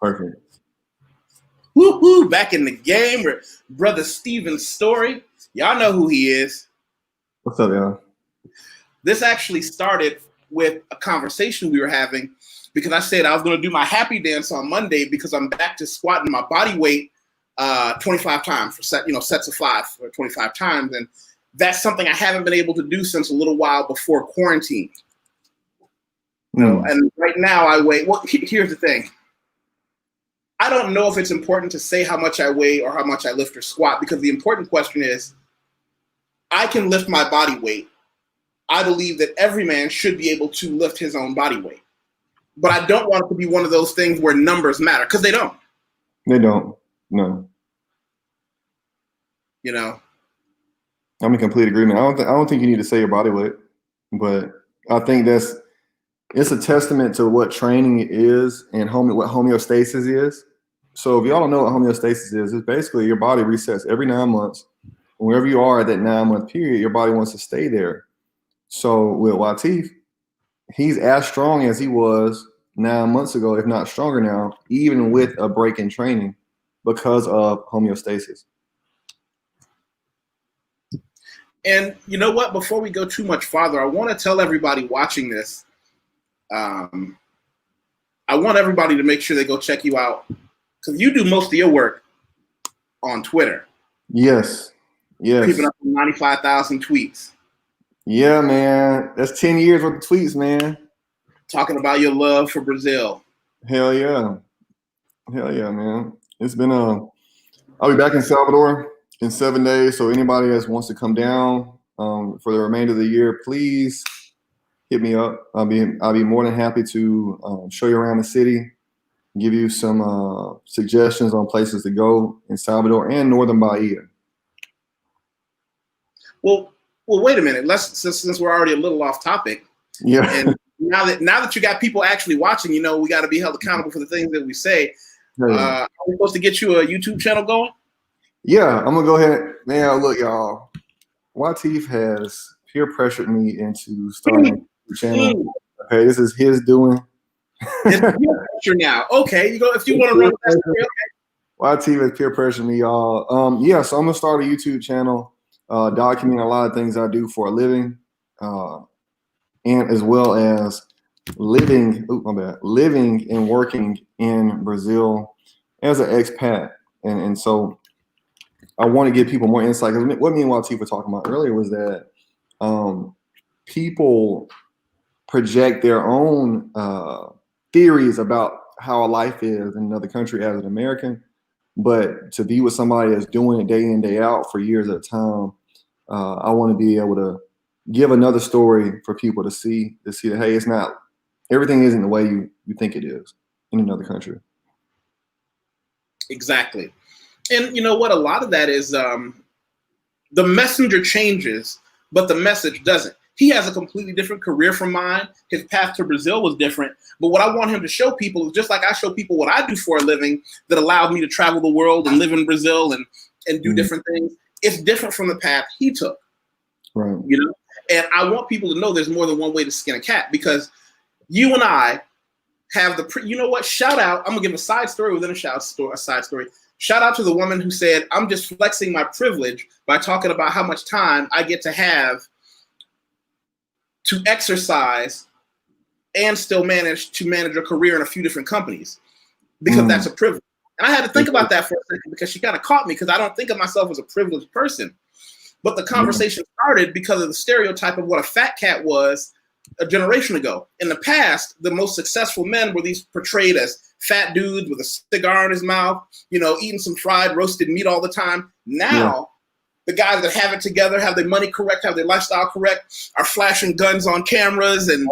Perfect. Woo-hoo, back in the game with Brother Steven Story. Y'all know who he is. What's up, y'all? This actually started with a conversation we were having because I said I was going to do my happy dance on Monday because I'm back to squatting my body weight 25 times for sets of 5 or 25 times. And that's something I haven't been able to do since a little while before quarantine. And right now I weigh, well, here's the thing. I don't know if it's important to say how much I weigh or how much I lift or squat, because the important question is, I can lift my body weight. I believe that every man should be able to lift his own body weight. But I don't want it to be one of those things where numbers matter, because they don't. They don't, no. You know? I'm in complete agreement. I don't think you need to say your body weight, but I think it's a testament to what training is and what homeostasis is. So if y'all don't know what homeostasis is, it's basically your body resets every 9 months. Wherever you are at that 9-month period, your body wants to stay there. So with YusefWateef, he's as strong as he was 9 months ago, if not stronger now, even with a break in training because of homeostasis. And you know what? Before we go too much farther, I want to tell everybody watching this, I want everybody to make sure they go check you out, because you do most of your work on Twitter. Yes. Keeping up with 95,000 tweets. Yeah, man. That's 10 years worth of tweets, man. Talking about your love for Brazil. Hell yeah. Hell yeah, man. It's been I'll be back in Salvador in 7 days. So anybody that wants to come down for the remainder of the year, please hit me up. I'll be more than happy to show you around the city, give you some suggestions on places to go in Salvador and Northern Bahia. Well, wait a minute. Since we're already a little off topic. Yeah. And now that you got people actually watching, you know, we got to be held accountable for the things that we say. Are we supposed to get you a YouTube channel going? Yeah, I'm gonna go ahead. Man, look, y'all. YusefWateef has peer pressured me into starting a channel. Okay, this is his doing. It's peer pressure now. Okay, if you want to run that story, okay. YusefWateef has peer pressured me, y'all. Yeah, so I'm gonna start a YouTube channel, documenting a lot of things I do for a living, and as well as living and working in Brazil as an expat, and so I want to give people more insight, because what me and YusefWateef were talking about earlier was that people project their own theories about how a life is in another country as an American, but to be with somebody that's doing it day in, day out for years at a time, I want to be able to give another story for people to see that, hey, it's not, everything isn't the way you think it is in another country. Exactly. And you know what? A lot of that is the messenger changes, but the message doesn't. He has a completely different career from mine. His path to Brazil was different. But what I want him to show people is just like I show people what I do for a living that allowed me to travel the world and live in Brazil and do different things. It's different from the path he took. Right. You know? And I want people to know there's more than one way to skin a cat, because you and I have you know what? Shout out. I'm going to give a side story within a side story. Shout out to the woman who said, I'm just flexing my privilege by talking about how much time I get to have to exercise and still manage a career in a few different companies, because that's a privilege. And I had to think about that for a second, because she kind of caught me, because I don't think of myself as a privileged person. But the conversation started because of the stereotype of what a fat cat was a generation ago. In the past, the most successful men were these portrayed as fat dudes with a cigar in his mouth, you know, eating some fried roasted meat all the time. Now, the guys that have it together, have their money correct, have their lifestyle correct, are flashing guns on cameras and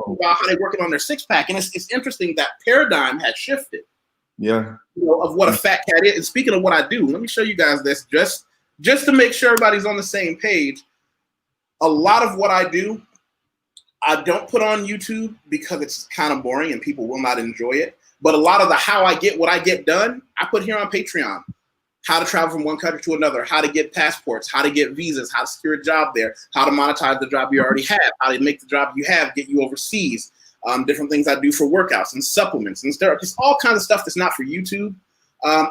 about how they're working on their six-pack. And it's interesting that paradigm has shifted. Yeah. You know, of what a fat cat is. And speaking of what I do, let me show you guys this just to make sure everybody's on the same page. A lot of what I do, I don't put on YouTube because it's kind of boring and people will not enjoy it. But a lot of the how I get what I get done, I put here on Patreon. How to travel from one country to another, how to get passports, how to get visas, how to secure a job there, how to monetize the job you already have, how to make the job you have get you overseas, different things I do for workouts and supplements and just all kinds of stuff that's not for YouTube,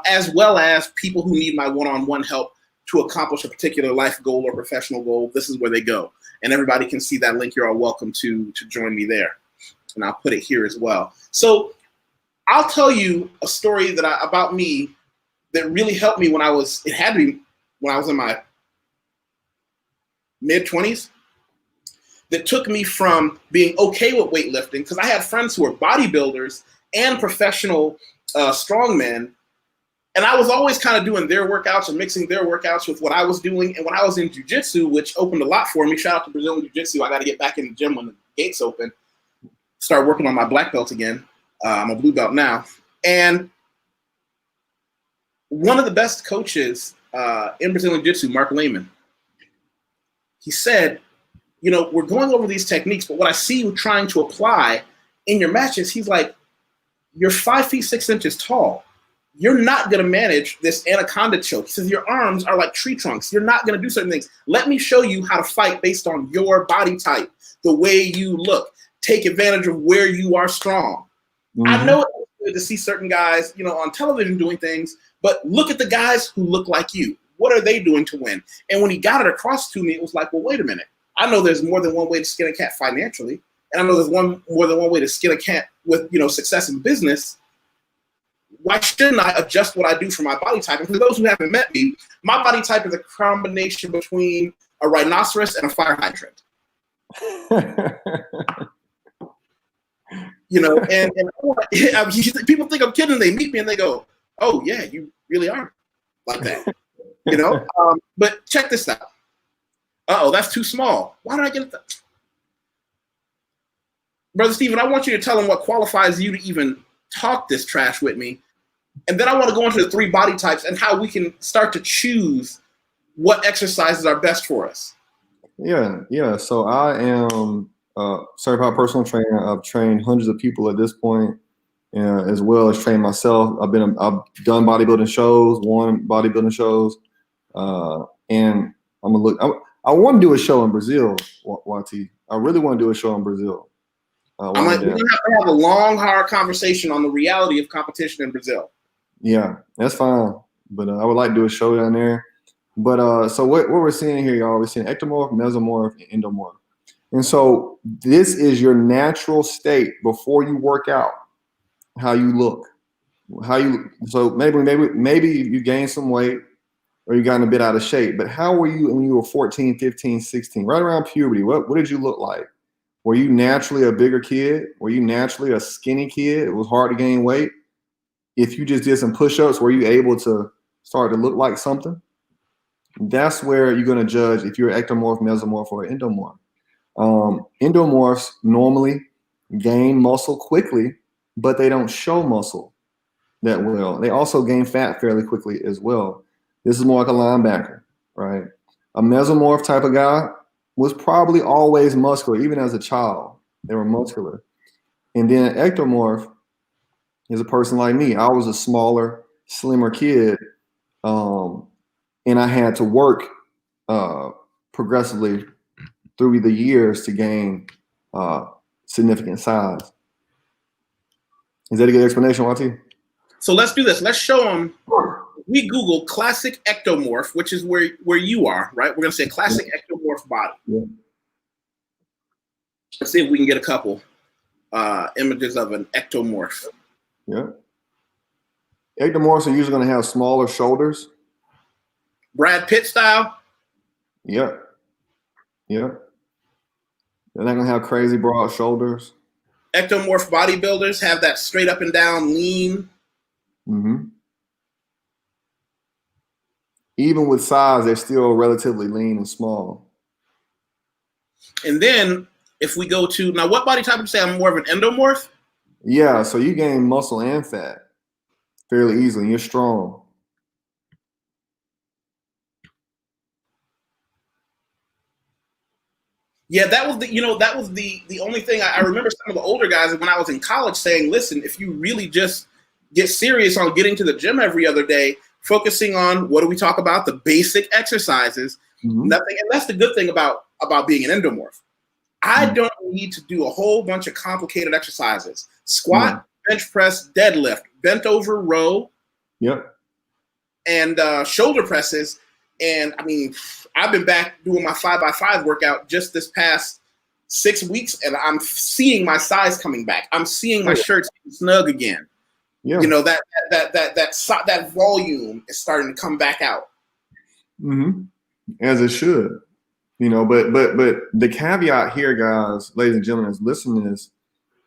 as well as people who need my one-on-one help to accomplish a particular life goal or professional goal. This is where they go. And everybody can see that link. You're all welcome to join me there. And I'll put it here as well. So I'll tell you a story about me that really helped me when I was in my mid-20s, that took me from being okay with weightlifting, because I had friends who were bodybuilders and professional strongmen, and I was always kind of doing their workouts and mixing their workouts with what I was doing. And when I was in jiu-jitsu, which opened a lot for me, shout out to Brazilian jiu-jitsu, I got to get back in the gym when the gates open, start working on my black belt again. I'm a blue belt now. And one of the best coaches in Brazilian jiu-jitsu, Mark Lehman, he said, we're going over these techniques, but what I see you trying to apply in your matches, he's like, you're 5 feet 6 inches tall. You're not going to manage this anaconda choke. He says, your arms are like tree trunks. You're not going to do certain things. Let me show you how to fight based on your body type, the way you look. Take advantage of where you are strong. Mm-hmm. I know it's good to see certain guys, on television doing things, but look at the guys who look like you. What are they doing to win? And when he got it across to me, it was like, well, wait a minute. I know there's more than one way to skin a cat financially. And I know there's more than one way to skin a cat with, success in business. Why shouldn't I adjust what I do for my body type? And for those who haven't met me, my body type is a combination between a rhinoceros and a fire hydrant. And people think I'm kidding. They meet me and they go, "Oh yeah, you really are like that." But check this out. Uh-oh, that's too small. Why did I get that? Brother Stephen, I want you to tell them what qualifies you to even talk this trash with me. And then I want to go into the 3 body types and how we can start to choose what exercises are best for us. Yeah. So I am a certified personal trainer. I've trained hundreds of people at this point, as well as trained myself. I've done bodybuilding shows, won bodybuilding shows, and I want to do a show in Brazil, YT. I really want to do a show in Brazil. We're going to have to have a long, hard conversation on the reality of competition in Brazil. Yeah, that's fine. But I would like to do a show down there. But so what we're seeing here, y'all, we're seeing ectomorph, mesomorph, and endomorph. And so this is your natural state before you work out, how you look. So maybe you gained some weight or you got a bit out of shape. But how were you when you were 14, 15, 16, right around puberty? What did you look like? Were you naturally a bigger kid? Were you naturally a skinny kid? It was hard to gain weight. If you just did some push-ups, were you able to start to look like something? That's where you're going to judge if you're ectomorph, mesomorph, or endomorph. Endomorphs normally gain muscle quickly, but they don't show muscle that well. They also gain fat fairly quickly as well. This is more like a linebacker, right? A mesomorph type of guy was probably always muscular, even as a child. They were muscular. And then an ectomorph is a person like me. I was a smaller, slimmer kid, and I had to work progressively through the years to gain significant size. Is that a good explanation, YT? So let's do this. Let's show them. We Google classic ectomorph, which is where you are, right? We're going to say classic ectomorph body. Yeah. Let's see if we can get a couple images of an ectomorph. Yeah. Ectomorphs are usually going to have smaller shoulders. Brad Pitt style? Yep. Yep. They're not going to have crazy broad shoulders. Ectomorph bodybuilders have that straight up and down lean. Mm-hmm. Even with size, they're still relatively lean and small. And then if we go to, now what body type would you say I'm more of an endomorph? Yeah, so you gain muscle and fat fairly easily. You're strong. Yeah, that was the only thing I remember some of the older guys when I was in college saying, listen, if you really just get serious on getting to the gym every other day, focusing on what do we talk about? The basic exercises, nothing. And that's the good thing about being an endomorph. I don't need to do a whole bunch of complicated exercises. Squat, bench press, deadlift, bent over row, and shoulder presses. And I mean, I've been back doing my 5x5 workout just this past 6 weeks, and I'm seeing my size coming back. I'm seeing my shirts snug again. Yeah. You know, that volume is starting to come back out. As it should. You know, but the caveat here, guys, ladies and gentlemen, is listening to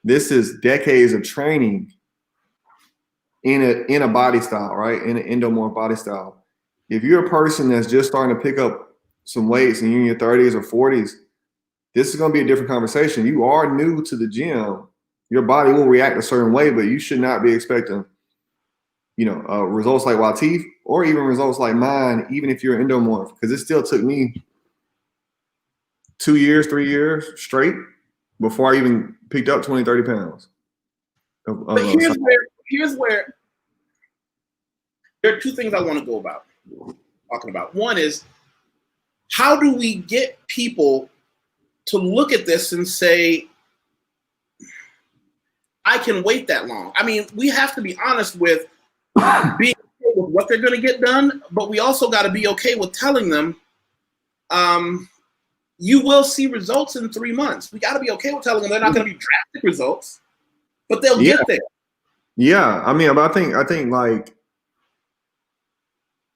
this is decades of training in a body style, right? In an endomorph body style. If you're a person that's just starting to pick up some weights and you're in your 30s or 40s, this is going to be a different conversation. You are new to the gym. Your body will react a certain way, but you should not be expecting, you know, results like YusefWateef or even results like mine, even if you're endomorph, because it still took me 2 years, 3 years straight before I even picked up 20, 30 pounds. But here's where there are two things I want to go about talking about. One is, how do we get people to look at this and say, I can wait that long? I mean, we have to be honest with being okay with what they're going to get done, but we also got to be okay with telling them, you will see results in 3 months. We got to be okay with telling them they're not going to be drastic results, but they'll get there. Yeah, I mean, I think like,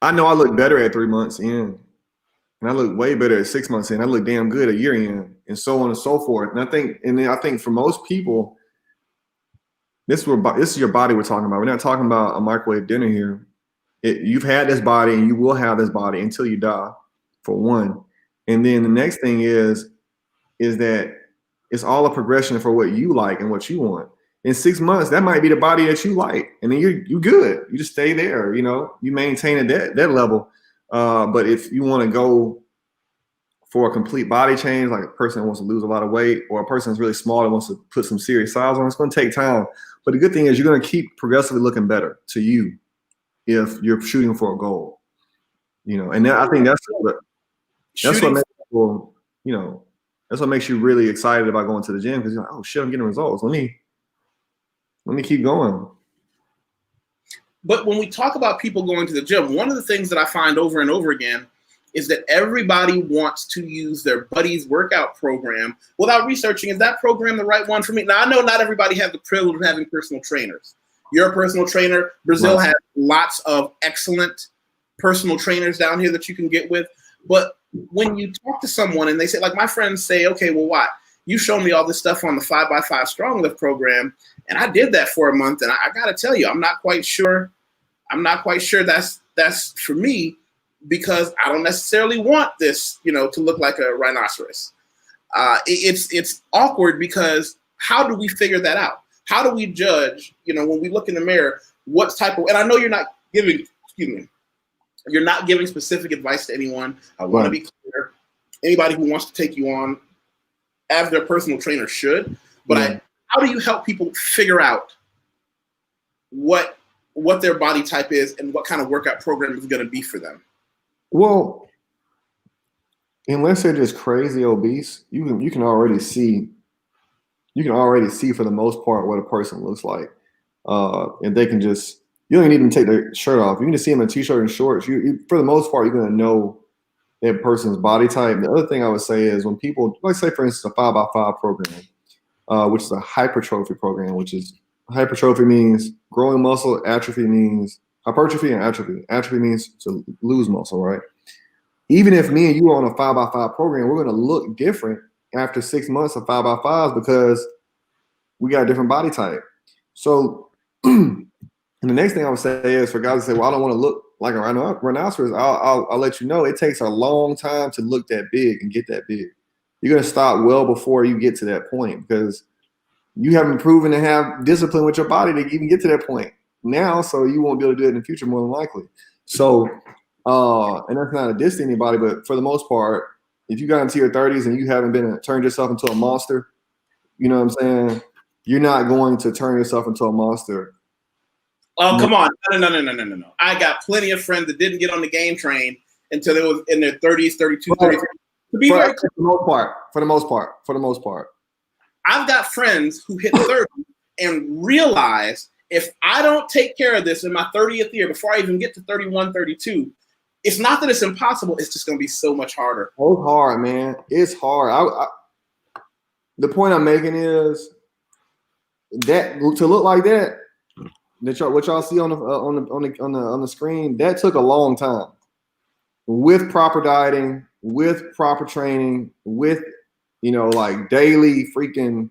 I know I look better at 3 months in, and I look way better at 6 months in. I look damn good a year in, and so on and so forth. And I think for most people, this is your body we're talking about. We're not talking about a microwave dinner here. You've had this body, and you will have this body until you die, for one. And then the next thing is that it's all a progression for what you like and what you want. In 6 months, that might be the body that you like, and then you're good. You just stay there, you know. You maintain at that level. But if you want to go for a complete body change, like a person that wants to lose a lot of weight, or a person that's really small that wants to put some serious size on, it's going to take time. But the good thing is you're going to keep progressively looking better to you if you're shooting for a goal, you know. And I think that's what makes people, you know, that's what makes you really excited about going to the gym, because you're like, oh shit, I'm getting results. Let me keep going. But when we talk about people going to the gym, one of the things that I find over and over again is that everybody wants to use their buddy's workout program without researching, is that program the right one for me? Now, I know not everybody has the privilege of having personal trainers. You're a personal trainer. Brazil has lots of excellent personal trainers down here that you can get with. But when you talk to someone and they say, like my friends say, okay, well, what? You showed me all this stuff on the 5x5 Strong Lift program, and I did that for a month, and I got to tell you, I'm not quite sure that's for me, because I don't necessarily want this, you know, to look like a rhinoceros. It's awkward, because how do we figure that out? How do we judge, you know, when we look in the mirror, what type of, and I know you're not giving, you're not giving specific advice to anyone. I want to be clear. Anybody who wants to take you on as their personal trainer should, but how do you help people figure out what their body type is and what kind of workout program is going to be for them? Well, unless they're just crazy obese, you can already see for the most part what a person looks like. And they can just, you don't even need them to take their shirt off. You can just see them in a t-shirt and shorts. You for the most part, you're going to know that person's body type. The other thing I would say is when people, like say for instance, a 5x5 program, which is a hypertrophy program, which is hypertrophy means growing muscle, atrophy means hypertrophy, and atrophy. Atrophy means to lose muscle, right? Even if me and you are on a 5x5 program, we're going to look different after 6 months of 5x5s because we got a different body type. So and the next thing I would say is for guys to say, well, I don't want to look like a rhinoceros. I'll let you know it takes a long time to look that big and get that big. You're going to stop well before you get to that point because you haven't proven to have discipline with your body to even get to that point now, so you won't be able to do it in the future more than likely. So, and that's not a diss to anybody, but for the most part, if you got into your 30s and you haven't turned yourself into a monster, you know what I'm saying? You're not going to turn yourself into a monster. Oh, come on. No. I got plenty of friends that didn't get on the game train until they was in their 30s, 32, 33. To be very clear, for the most part. I've got friends who hit 30 and realize if I don't take care of this in my 30th year before I even get to 31, 32, it's not that it's impossible. It's just going to be so much harder. Oh, it's hard, man. It's hard. The point I'm making is that to look like that, what y'all see on the screen, that took a long time. With proper dieting, with proper training, with like daily freaking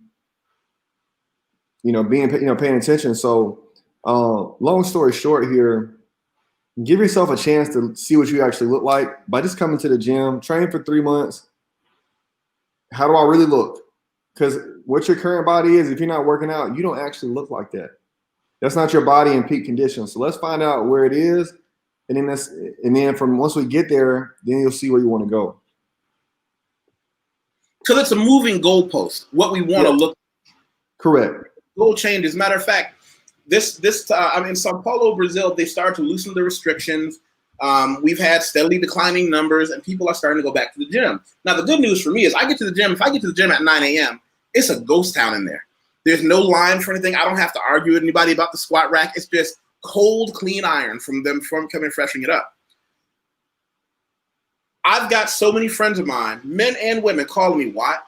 being paying attention. So long story short here, give yourself a chance to see what you actually look like by just coming to the gym, train for 3 months. How do I really look? Because what your current body is, if you're not working out, you don't actually look like that. That's not your body in peak condition. So let's find out where it is. And then from once we get there, then you'll see where you want to go. Because it's a moving goalpost, what we want to look. Correct. Goal change. As a matter of fact, I'm in Sao Paulo, Brazil. They started to loosen the restrictions. We've had steadily declining numbers, and people are starting to go back to the gym. Now, the good news for me is I get to the gym. If I get to the gym at 9 a.m., it's a ghost town in there. There's no line for anything. I don't have to argue with anybody about the squat rack. It's just cold, clean iron from coming freshening it up. I've got so many friends of mine, men and women, calling me, "What?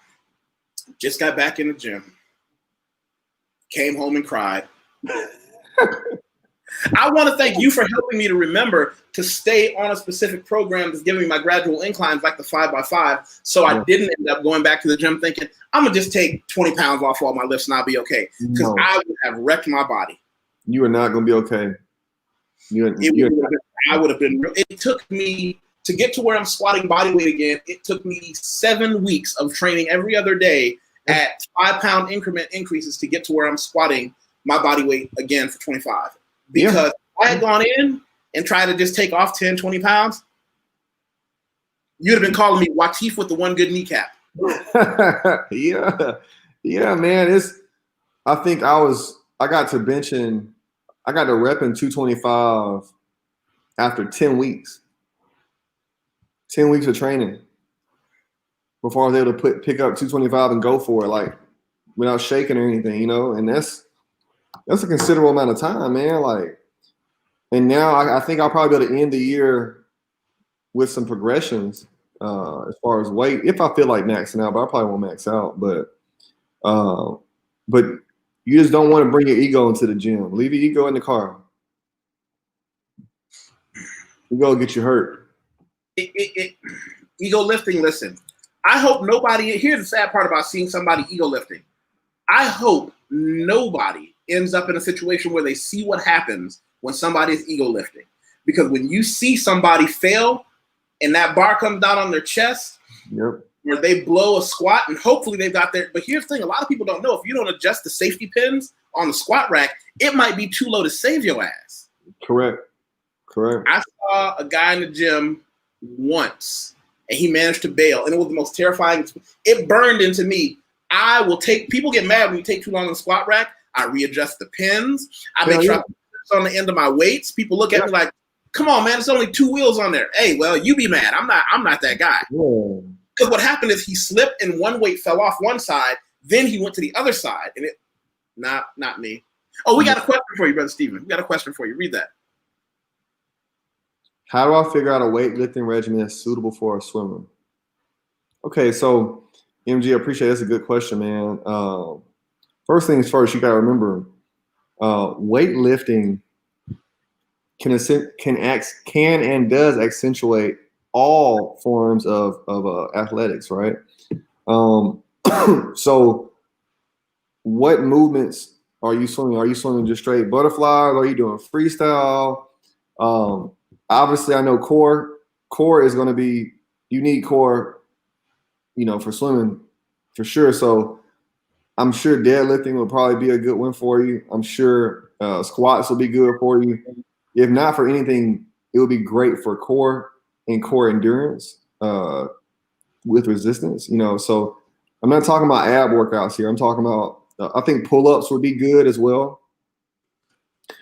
Just got back in the gym. Came home and cried." I want to thank you for helping me to remember to stay on a specific program that's giving me my gradual inclines like the 5x5. So I didn't end up going back to the gym thinking, I'm going to just take 20 pounds off all my lifts and I'll be okay. Because I would have wrecked my body. You are not going to be okay. I would have been. It took me to get to where I'm squatting body weight again. It took me 7 weeks of training every other day at 5-pound increment increases to get to where I'm squatting my body weight again for 25. Because if I had gone in and tried to just take off 10, 20 pounds, you'd have been calling me YusefWateef with the one good kneecap. Yeah, man. I think I got to repping 225 after 10 weeks. 10 weeks of training before I was able to pick up 225 and go for it, like without shaking or anything, and that's a considerable amount of time, man. Like, and now I think I'll probably be able to end the year with some progressions as far as weight, if I feel like maxing out, but I probably won't max out. But you just don't want to bring your ego into the gym. Leave your ego in the car. Ego will get you hurt. Ego lifting, listen. I hope nobody, here's the sad part about seeing somebody ego lifting. I hope nobody ends up in a situation where they see what happens when somebody is ego lifting. Because when you see somebody fail and that bar comes down on their chest, where they blow a squat and hopefully they've got their, but here's the thing, a lot of people don't know, if you don't adjust the safety pins on the squat rack, it might be too low to save your ass. Correct. I saw a guy in the gym once and he managed to bail, and it was the most terrifying. It burned into me. People get mad when you take too long on the squat rack. I readjust the pins. I make sure I put on the end of my weights. People look at me like, come on, man, it's only 2 wheels on there. Hey, well, you be mad. I'm not that guy. Because what happened is he slipped and one weight fell off one side, then he went to the other side. And not me. Oh, we got a question for you, Brother Stephen. We got a question for you. Read that. How do I figure out a weightlifting regimen that's suitable for a swimmer? Okay, so MG, I appreciate it. That's a good question, man. First things first, you got to remember, weightlifting can and does accentuate all forms of athletics, right? So what movements are you swimming? Are you swimming just straight butterflies? Are you doing freestyle? Obviously, I know core is going to be, you need core, for swimming for sure. So I'm sure deadlifting will probably be a good one for you. I'm sure squats will be good for you. If not for anything, it would be great for core and core endurance with resistance. So I'm not talking about ab workouts here. I'm talking about, I think pull-ups would be good as well,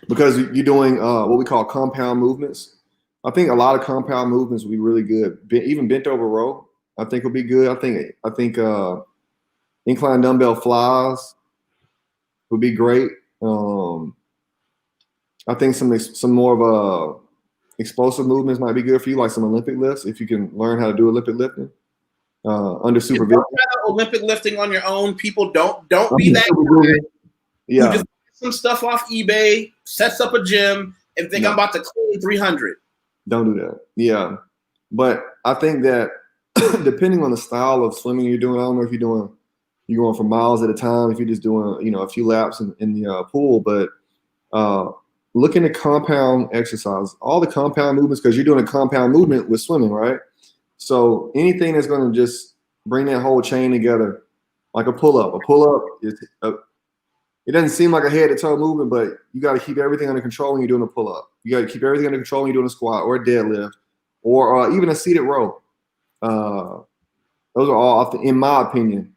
because you're doing what we call compound movements. I think a lot of compound movements would be really good. Even bent over row I think will be good. I think incline dumbbell flies would be great. I think some more of explosive movements might be good for you, like some Olympic lifts, if you can learn how to do Olympic lifting under supervision. Olympic lifting on your own. People don't be that guy yeah. who just gets some stuff off eBay, sets up a gym, and think I'm about to clean 300. Don't do that. Yeah, but I think that depending on the style of swimming you're doing, I don't know if you're going for miles at a time, if you're just doing a few laps in the pool, but look into compound exercise, all the compound movements, because you're doing a compound movement with swimming, right? So anything that's going to just bring that whole chain together, like a pull-up. A pull-up, it doesn't seem like a head-to-toe movement, but you got to keep everything under control when you're doing a pull-up. You got to keep everything under control when you're doing a squat or a deadlift or even a seated row. Those are all, in my opinion,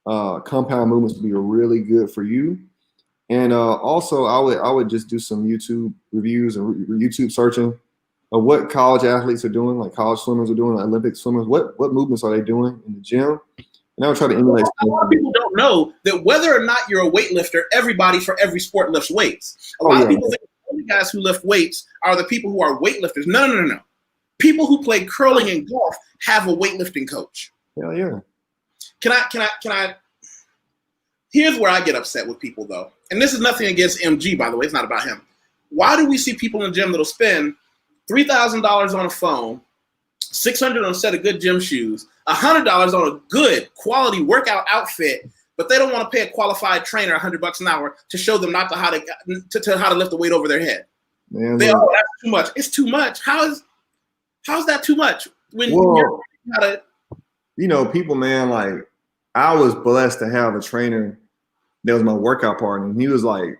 compound movements to be really good for you. And also, I would just do some YouTube reviews and YouTube searching of what college athletes are doing, like college swimmers are doing, like Olympic swimmers. What movements are they doing in the gym? And I would try to emulate. A lot of people don't know that whether or not you're a weightlifter, everybody for every sport lifts weights. A lot of people think the only guys who lift weights are the people who are weightlifters. No. People who play curling and golf have a weightlifting coach. Hell yeah. Can I? Here's where I get upset with people, though. And this is nothing against MG, by the way. It's not about him. Why do we see people in the gym that'll spend $3,000 on a phone, $600 on a set of good gym shoes, $100 on a good quality workout outfit, but they don't want to pay a qualified trainer $100 an hour to show them not to how to lift the weight over their head? Man, that's too much. It's too much. How's that too much? When you're people, man, like I was blessed to have a trainer that was my workout partner. And he was like,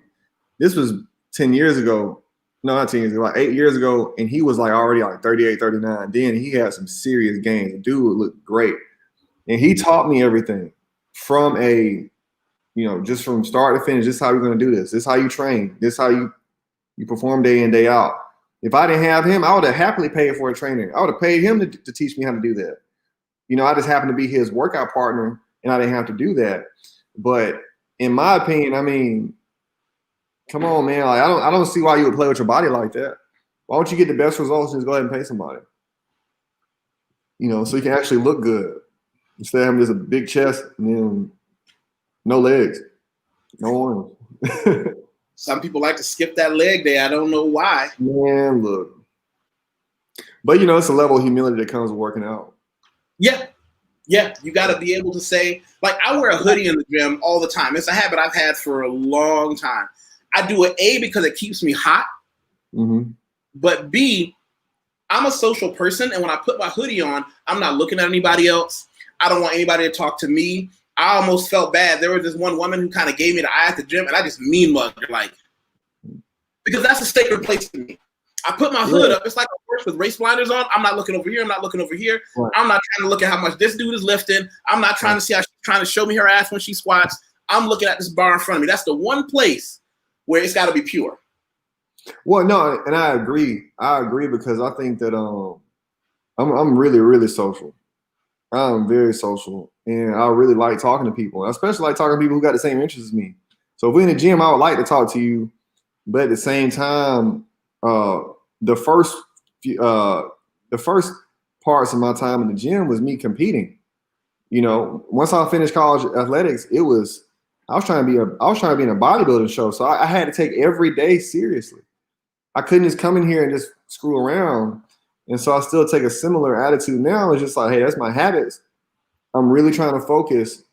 this was 10 years ago. No, not 10 years ago, like 8 years ago. And he was like already like 38, 39. Then he had some serious gains. The dude looked great. And he taught me everything from just from start to finish. This is how we're going to do this. This is how you train. This is how you perform day in, day out. If I didn't have him, I would have happily paid for a trainer. I would have paid him to teach me how to do that. I just happened to be his workout partner and I didn't have to do that. But in my opinion, I mean, come on, man. Like, I don't see why you would play with your body like that. Why don't you get the best results and just go ahead and pay somebody? So you can actually look good instead of having just a big chest and then no legs, no arms. Some people like to skip that leg day. I don't know why. Man, look. But it's a level of humility that comes with working out. Yeah, you got to be able to say, like, I wear a hoodie in the gym all the time. It's a habit I've had for a long time. I do it, A, because it keeps me hot. Mm-hmm. But B, I'm a social person. And when I put my hoodie on, I'm not looking at anybody else. I don't want anybody to talk to me. I almost felt bad. There was this one woman who kind of gave me the eye at the gym, and I just mean mugged her, like, because that's a sacred place to me. I put my hood up. It's like a horse with race blinders on. I'm not looking over here. I'm not looking over here. Right. I'm not trying to look at how much this dude is lifting. I'm not trying to see how she's trying to show me her ass when she squats. I'm looking at this bar in front of me. That's the one place where it's got to be pure. Well, no, and I agree. Because I think that I'm really, really social. I'm very social, and I really like talking to people. I especially like talking to people who got the same interests as me. So if we're in the gym, I would like to talk to you, but at the same time, the first parts of my time in the gym was me competing. Once I finished college athletics, I was trying to be in a bodybuilding show. So I had to take every day seriously. I couldn't just come in here and just screw around. And so I still take a similar attitude now. It's just like, hey, that's my habits. I'm really trying to focus,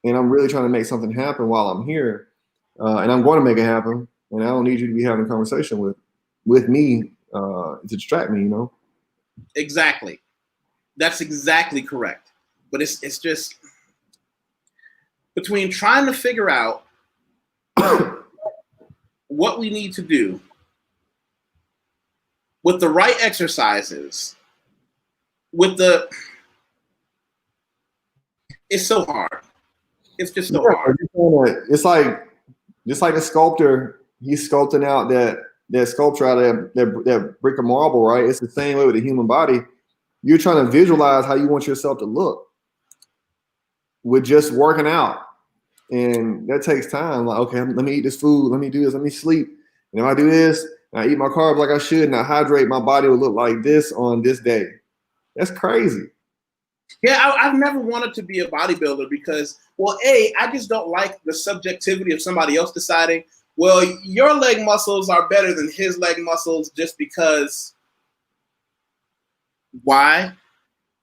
and I'm really trying to make something happen while I'm here. And I'm going to make it happen. And I don't need you to be having a conversation with me to distract me, Exactly. That's exactly correct. But it's just between trying to figure out what we need to do with the right exercises, it's so hard. It's just so hard. It's like a sculptor. He's sculpting out that sculpture out of that brick of marble, right? It's the same way with the human body. You're trying to visualize how you want yourself to look with just working out. And that takes time. Like, okay, let me eat this food. Let me do this. Let me sleep. And if I do this, and I eat my carbs like I should, and I hydrate, my body will look like this on this day. That's crazy. Yeah, I've never wanted to be a bodybuilder because, well, I just don't like the subjectivity of somebody else deciding, well, your leg muscles are better than his leg muscles just because. Why?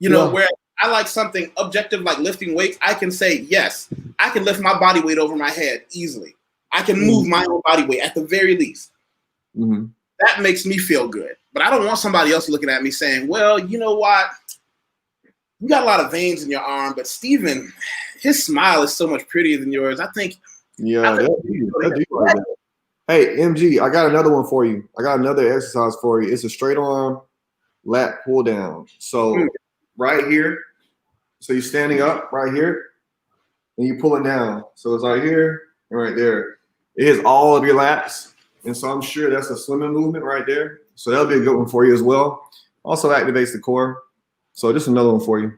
You know, where I like something objective like lifting weights, I can say, yes, I can lift my body weight over my head easily. I can move my own body weight at the very least. Mm-hmm. That makes me feel good. But I don't want somebody else looking at me saying, well, you know what? You got a lot of veins in your arm, but Steven, his smile is so much prettier than yours. I think. Yeah. Hey, MG, I got another one for you. I got another exercise for you. It's a straight arm lat pull down. So right here, so you're standing up right here, and you pull it down. So it's right here and right there. It hits all of your lats, and so I'm sure that's a swimming movement right there. So that'll be a good one for you as well. Also activates the core. So just another one for you.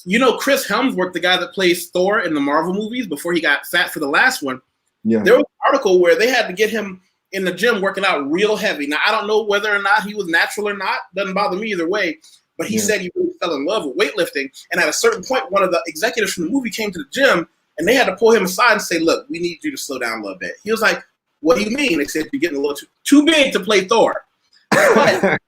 You know, Chris Hemsworth, the guy that plays Thor in the Marvel movies before he got fat for the last one, yeah, there was an article where they had to get him in the gym working out real heavy. Now, I don't know whether or not he was natural or not. Doesn't bother me either way. But he said he really fell in love with weightlifting. And at a certain point, one of the executives from the movie came to the gym, and they had to pull him aside and say, look, we need you to slow down a little bit. He was like, what do you mean? They said, you're getting a little too big to play Thor. But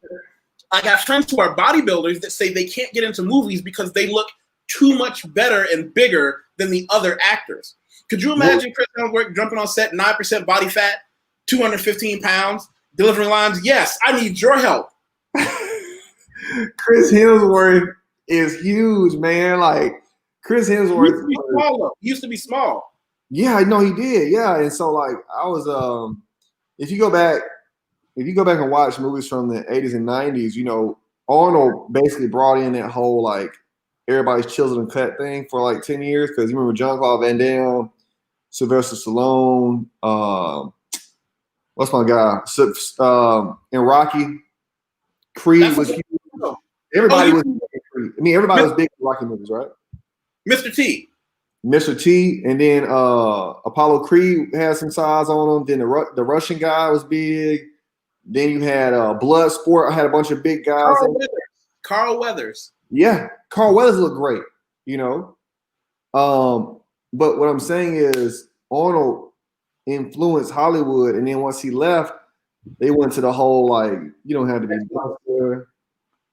I got friends who are bodybuilders that say they can't get into movies because they look too much better and bigger than the other actors. Could you imagine Chris Hemsworth jumping on set, 9% body fat, 215 pounds, delivering lines? Yes, I need your help. Chris Hemsworth is huge, man. Like Chris Hemsworth used to be small. Yeah, I know he did. Yeah, and so like I was if you go back and watch movies from the 80s and 90s, you know, Arnold basically brought in that whole like everybody's chiseled and cut thing for like 10 years because you remember Jean-Claude Van Damme, Sylvester Stallone, what's my guy? In Rocky, Creed was huge. Everybody was Creed. I mean, everybody was big in Rocky movies, right? Mr. T, and then Apollo Creed had some size on him. Then the Russian guy was big. Then you had Bloodsport. I had a bunch of big guys. Carl Weathers. Yeah, Carl Weathers looked great, you know. But what I'm saying is Arnold influenced Hollywood, and then once he left, they went to the whole like you don't have to be.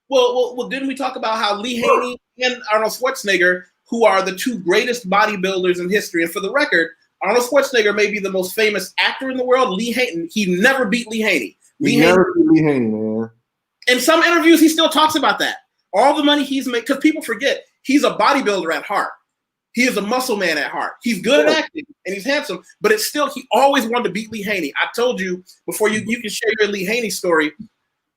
Well, didn't we talk about how Lee Haney and Arnold Schwarzenegger, who are the two greatest bodybuilders in history, and for the record, Arnold Schwarzenegger may be the most famous actor in the world. Lee Haney, he never beat Lee Haney. Lee Haney, man. In some interviews, he still talks about that. All the money he's made, because people forget, he's a bodybuilder at heart. He is a muscle man at heart. He's good at acting, and he's handsome, but it's still, he always wanted to beat Lee Haney. I told you before you can share your Lee Haney story.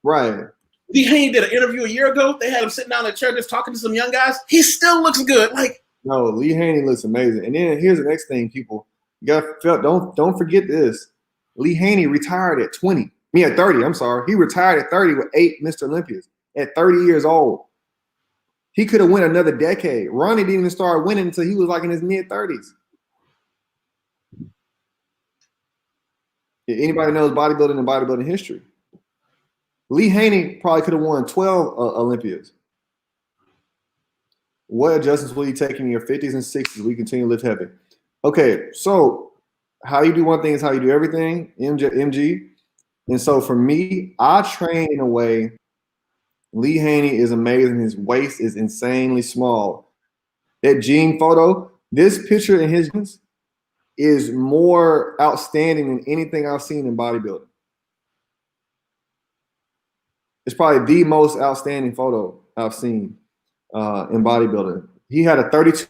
Right. Lee Haney did an interview a year ago. They had him sitting down in a chair just talking to some young guys. He still looks good. Like, no, Lee Haney looks amazing. And then here's the next thing, people. You got don't forget this. Lee Haney retired at 20. At 30. I'm sorry. He retired at 30 with 8 Mr. Olympias at 30 years old. He could have won another decade. Ronnie didn't even start winning until he was like in his mid-30s. If anybody knows bodybuilding and bodybuilding history, Lee Haney probably could have won 12 Olympias. What adjustments will you take in your 50s and 60s? We continue to lift heavy. Okay, so how you do one thing is how you do everything, MG. And so for me, I train in a way. Lee Haney is amazing. His waist is insanely small. That gene photo, this picture in his jeans is more outstanding than anything I've seen in bodybuilding. It's probably the most outstanding photo I've seen in bodybuilding. He had a 32.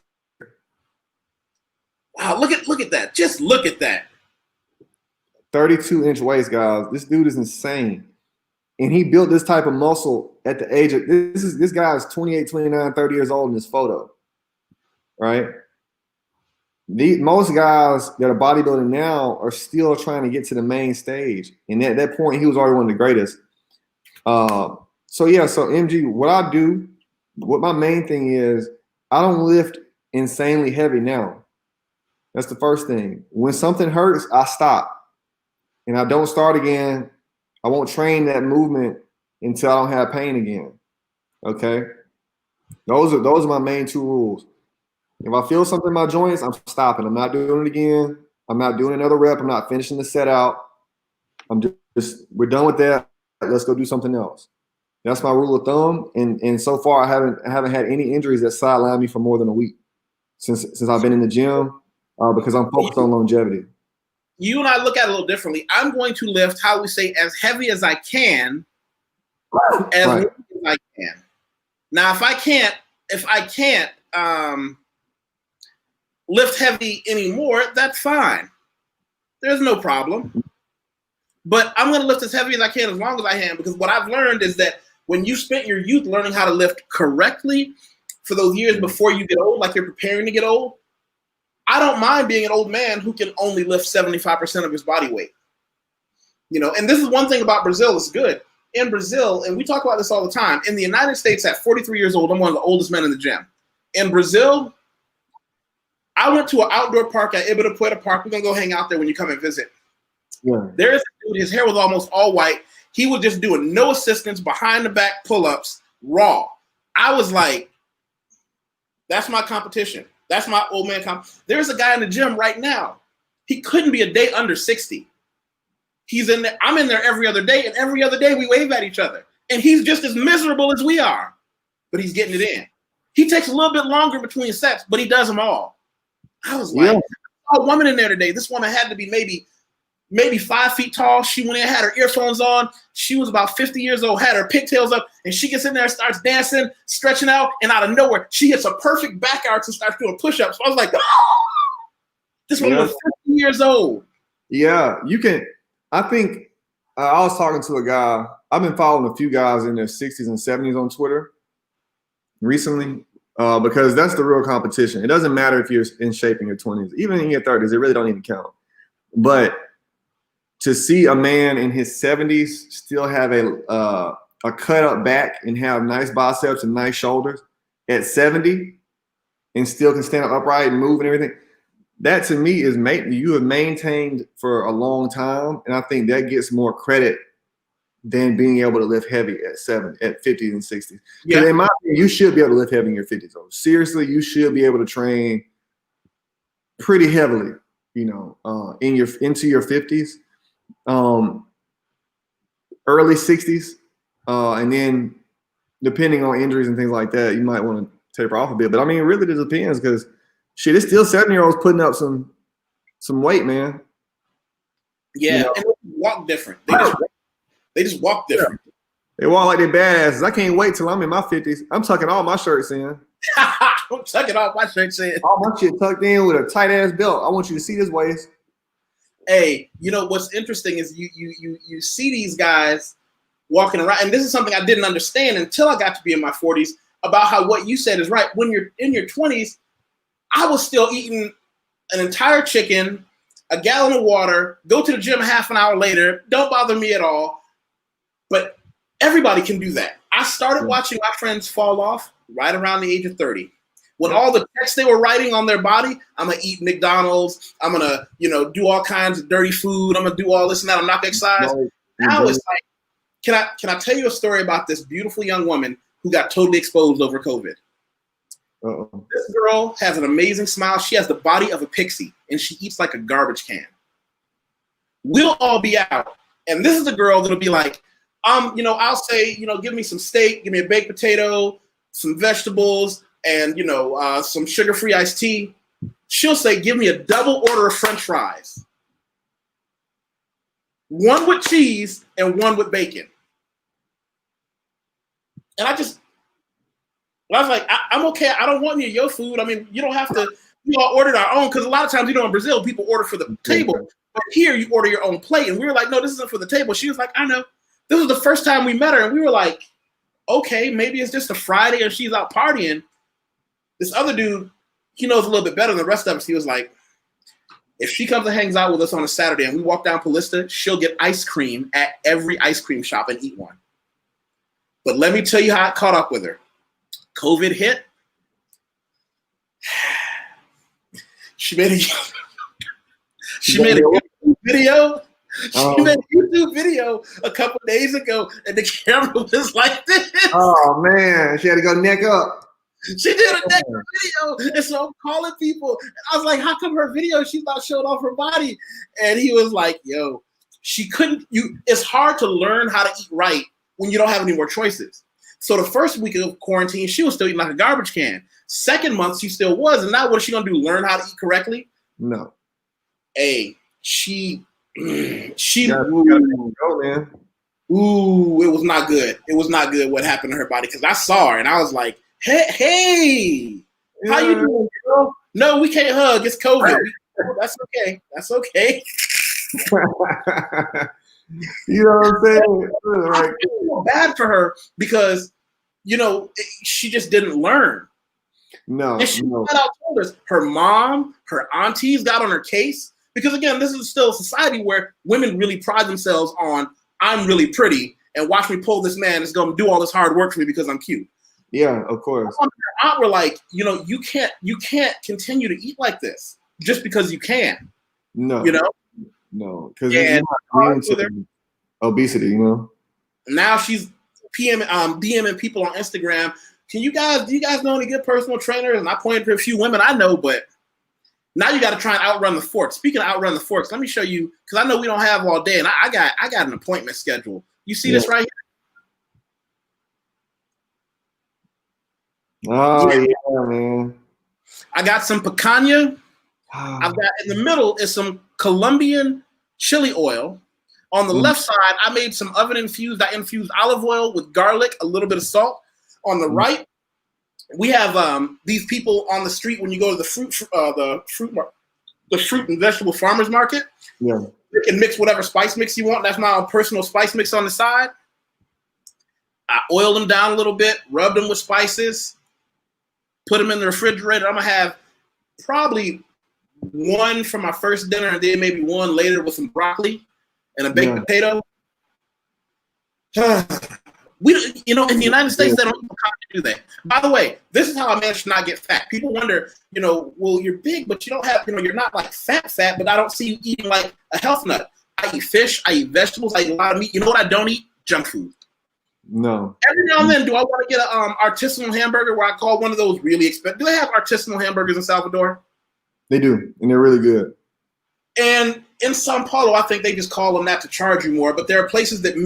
Wow, look at that. Just look at that. 32-inch waist, guys. This dude is insane. And he built this type of muscle at the age of this guy is 28, 29, 30 years old in this photo. Right? Most guys that are bodybuilding now are still trying to get to the main stage. And at that point, he was already one of the greatest. So MG, what I do what my main thing is, I don't lift insanely heavy now. That's the first thing. When something hurts, I stop and I don't start again. I won't train that movement until I don't have pain again. Okay. Those are my main two rules. If I feel something in my joints, I'm stopping. I'm not doing it again. I'm not doing another rep. I'm not finishing the set out. I'm just we're done with that. Let's go do something else. That's my rule of thumb. And so far I haven't had any injuries that sideline me for more than a week since I've been in the gym because I'm focused on longevity. You and I look at it a little differently. I'm going to lift, how we say, as heavy as I can, as Right. light as I can. Now, if I can't lift heavy anymore, that's fine. There's no problem. But I'm going to lift as heavy as I can as long as I can, because what I've learned is that when you spent your youth learning how to lift correctly for those years before you get old, like you're preparing to get old, I don't mind being an old man who can only lift 75% of his body weight. You know, and this is one thing about Brazil that's good. In Brazil, and we talk about this all the time, in the United States at 43 years old, I'm one of the oldest men in the gym. In Brazil, I went to an outdoor park at Ibirapuera Park. We're going to go hang out there when you come and visit. Yeah. There is a dude, his hair was almost all white. He was just doing no assistance, behind the back pull-ups, raw. I was like, that's my competition. That's my old man comp. There's a guy in the gym right now. He couldn't be a day under 60. He's in there. I'm in there every other day, and every other day we wave at each other. And he's just as miserable as we are, but he's getting it in. He takes a little bit longer between sets, but he does them all. I was like, I saw a woman in there today. This woman had to be maybe 5 feet tall. She went in, had her earphones on. She was about 50 years old, had her pigtails up, and she gets in there and starts dancing, stretching out, and out of nowhere, she hits a perfect back arch and starts doing push-ups. So I was like, oh! This woman was 50 years old. Yeah, you can. I think I was talking to a guy. I've been following a few guys in their 60s and 70s on Twitter recently because that's the real competition. It doesn't matter if you're in shape in your 20s, even in your 30s. It really don't even count. But to see a man in his 70s still have a cut up back and have nice biceps and nice shoulders at 70 and still can stand up upright and move and everything, that to me is you have maintained for a long time. And I think that gets more credit than being able to lift heavy at 50s and 60s. Because in my opinion, you should be able to lift heavy in your 50s. So seriously, you should be able to train pretty heavily, you know, into your 50s. Early 60s, and then depending on injuries and things like that, you might want to taper off a bit. But I mean, it really just depends because shit, it's still 7-year-olds putting up some weight, man. Yeah, you know? and they walk different. They just walk different. They walk like they're badasses. I can't wait till I'm in my 50s. I'm tucking all my shirts in. I'm tucking all my shirts in. All my shit tucked in with a tight ass belt. I want you to see this waist. Hey, you know what's interesting is you see these guys walking around, and this is something I didn't understand until I got to be in my 40s about how what you said is right. When you're in your 20s, I was still eating an entire chicken, a gallon of water, go to the gym half an hour later, don't bother me at all. But everybody can do that. I started watching my friends fall off right around the age of 30. When all the text they were writing on their body, I'm gonna eat McDonald's, I'm gonna, do all kinds of dirty food, I'm gonna do all this and that, I'm not gonna exercise. Now it's like, can I tell you a story about this beautiful young woman who got totally exposed over COVID? Uh-oh. This girl has an amazing smile. She has the body of a pixie, and she eats like a garbage can. We'll all be out, and this is a girl that'll be like, I'll say, give me some steak, give me a baked potato, some vegetables, and some sugar-free iced tea. She'll say, give me a double order of French fries, one with cheese and one with bacon. And I was like, I'm okay. I don't want any of your food. I mean, you don't have to. We all ordered our own because a lot of times, in Brazil, people order for the table. But here, you order your own plate. And we were like, no, this isn't for the table. She was like, I know. This was the first time we met her. And we were like, okay, maybe it's just a Friday and she's out partying. This other dude, he knows a little bit better than the rest of us. He was like, if she comes and hangs out with us on a Saturday and we walk down Paulista, she'll get ice cream at every ice cream shop and eat one. But let me tell you how I caught up with her. COVID hit. She made a YouTube video. She made a YouTube video a couple days ago, and the camera was like this. Oh man, she had to go neck up. She did a neck video, and so I'm calling people. And I was like, "How come her video? She's not showing off her body?" And he was like, "Yo, she couldn't. It's hard to learn how to eat right when you don't have any more choices." So the first week of quarantine, she was still eating like a garbage can. Second month, she still was, and now what is she gonna do? Learn how to eat correctly? No. Hey, she go, man. Ooh, it was not good. It was not good what happened to her body because I saw her and I was like, hey, how you doing, girl? No, we can't hug. It's COVID. That's okay. That's okay. You know what I'm saying? I feel bad for her because, she just didn't learn. No. And she flat out told us her mom, her aunties got on her case because, again, this is still a society where women really pride themselves on, I'm really pretty, and watch me pull this man that's going to do all this hard work for me because I'm cute. Yeah, of course. Her aunt were like, you can't continue to eat like this just because you can. No. No, because obesity, Now she's DMing people on Instagram. Do you guys know any good personal trainers? And I pointed to a few women I know, but now you got to try and outrun the forks. Speaking of outrun the forks, let me show you, because I know we don't have all day, and I got an appointment scheduled. You see this right here? Oh yeah, man. I got some picanha. I've got in the middle is some Colombian chili oil. On the left side, I made some I infused olive oil with garlic, a little bit of salt. On the right, we have these people on the street when you go to the fruit and vegetable farmers market. Yeah. You can mix whatever spice mix you want. That's my own personal spice mix on the side. I oiled them down a little bit, rubbed them with spices, put them in the refrigerator. I'm going to have probably one for my first dinner and then maybe one later with some broccoli and a baked potato. In the United States, they don't even do that. By the way, this is how I managed to not get fat. People wonder, well, you're big, but you don't have, you're not like fat, but I don't see you eating like a health nut. I eat fish, I eat vegetables, I eat a lot of meat. You know what I don't eat? Junk food. No. Every now and then, do I want to get an artisanal hamburger where I call one of those really expensive? Do they have artisanal hamburgers in Salvador? They do, and they're really good. And in Sao Paulo, I think they just call them that to charge you more. But there are places that,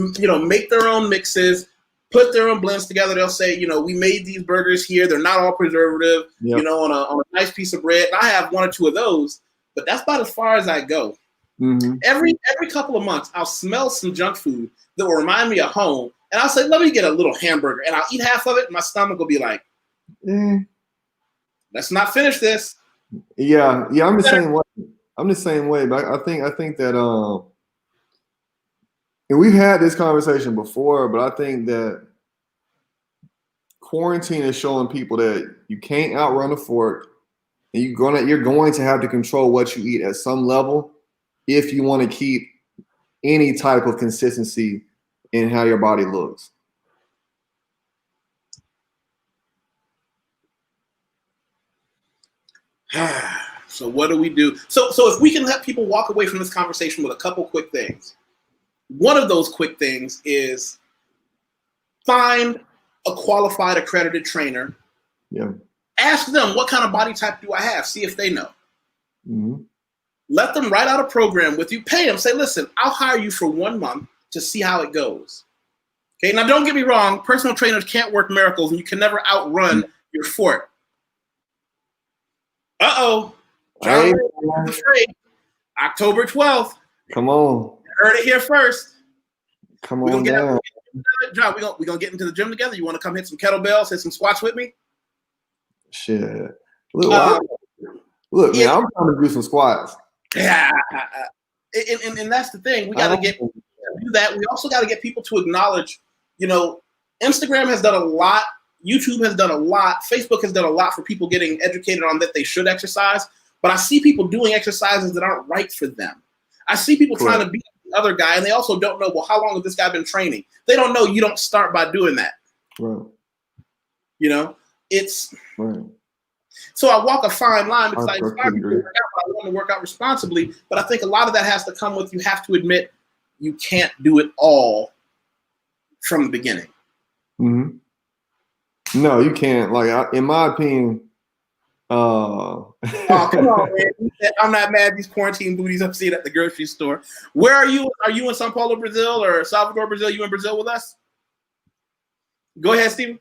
make their own mixes, put their own blends together. They'll say, we made these burgers here. They're not all preservative, on a nice piece of bread. And I have one or two of those, but that's about as far as I go. Mm-hmm. Every couple of months, I'll smell some junk food that will remind me of home. And I'll say, let me get a little hamburger. And I'll eat half of it, and my stomach will be like, let's not finish this. Yeah, I'm the same way. I'm the same way, but I think that and we've had this conversation before, but I think that quarantine is showing people that you can't outrun a fork, and you're going to have to control what you eat at some level if you want to keep any type of consistency in how your body looks. So what do we do? So if we can let people walk away from this conversation with a couple quick things. One of those quick things is find a qualified accredited trainer. Yeah. Ask them, what kind of body type do I have? See if they know. Mm-hmm. Let them write out a program with you. Pay them. Say, listen, I'll hire you for 1 month to see how it goes. Okay. Now, don't get me wrong. Personal trainers can't work miracles, and you can never outrun your fort. Uh-oh. John, October 12th. Come on. Heard it here first. Come on down. John, we're gonna get into the gym together. You want to come hit some kettlebells, hit some squats with me? Shit. Look, man, I'm trying to do some squats. Yeah. And that's the thing. We got to do that. We also got to get people to acknowledge, Instagram has done a lot. YouTube has done a lot. Facebook has done a lot for people getting educated on that they should exercise. But I see people doing exercises that aren't right for them. I see people trying to beat the other guy, and they also don't know, well, how long has this guy been training? They don't know you don't start by doing that. Right. it's Right. so I walk a fine line because I perfectly inspire people to agree. work out, but I want to work out responsibly. But I think a lot of that has to come with you have to admit you can't do it all from the beginning. Mm-hmm. No, you can't. Like, in my opinion, Oh, come on, man. I'm not mad these quarantine booties I'm seeing at the grocery store. Where are you? Are you in Sao Paulo, Brazil, or Salvador, Brazil? You in Brazil with us? Go ahead, Steven.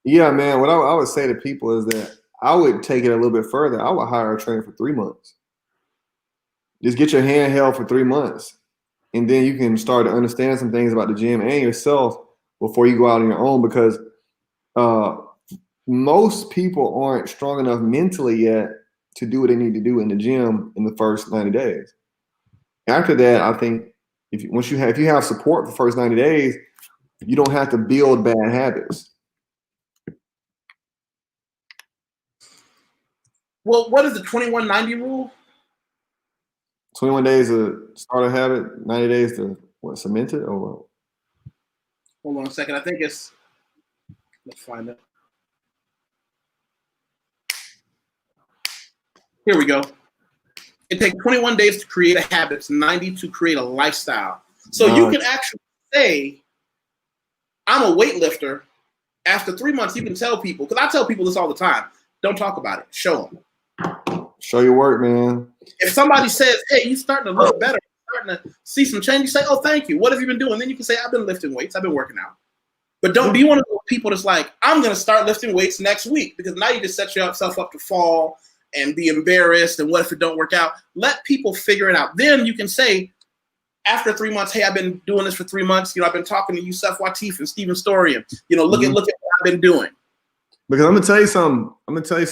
yeah, man. What I would say to people is that I would take it a little bit further. I would hire a trainer for 3 months. Just get your hand held for 3 months, and then you can start to understand some things about the gym and yourself before you go out on your own. Because most people aren't strong enough mentally yet to do what they need to do in the gym in the first 90 days. After that, I think if you have support for the first 90 days, you don't have to build bad habits. Well, what is the 2190 rule? 21 days to start a habit, 90 days to cement it, or what? Hold on a second. I think it's. Let's find it. Here we go. It takes 21 days to create a habit, 90 to create a lifestyle. So you can actually say, I'm a weightlifter. After 3 months, you can tell people, because I tell people this all the time, don't talk about it. Show them. Show your work, man. If somebody says, hey, you're starting to look better, starting to see some change, you say, oh, thank you. What have you been doing? Then you can say, I've been lifting weights. I've been working out. But don't be one of those people that's like, I'm going to start lifting weights next week, because now you just set yourself up to fall and be embarrassed. And what if it don't work out? Let people figure it out. Then you can say, after 3 months, hey, I've been doing this for 3 months. I've been talking to YusefWateef and Steven Storian. Look at what I've been doing. Because I'm gonna tell you something.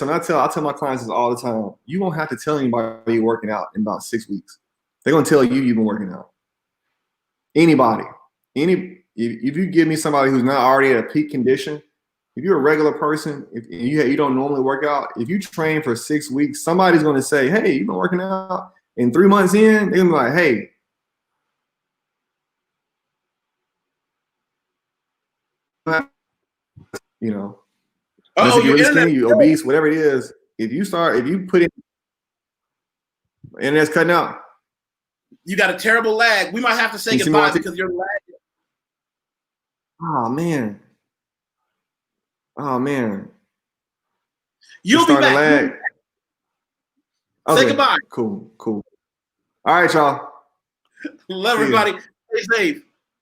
I tell my clients this all the time. You won't have to tell anybody you're working out in about 6 weeks. They're gonna tell you you've been working out. Anybody, if you give me somebody who's not already at a peak condition, if you're a regular person, if you don't normally work out, if you train for 6 weeks, somebody's gonna say, hey, you've been working out. And 3 months in, they're gonna be like, hey. Unless if you're really skinny, you're obese, whatever it is, if you put in, internet's cutting out. You got a terrible lag. We might have to say goodbye because you're lagging. Oh man. You'll be back. Lag. Okay. Say goodbye. Cool. All right, y'all. Love everybody. Stay safe.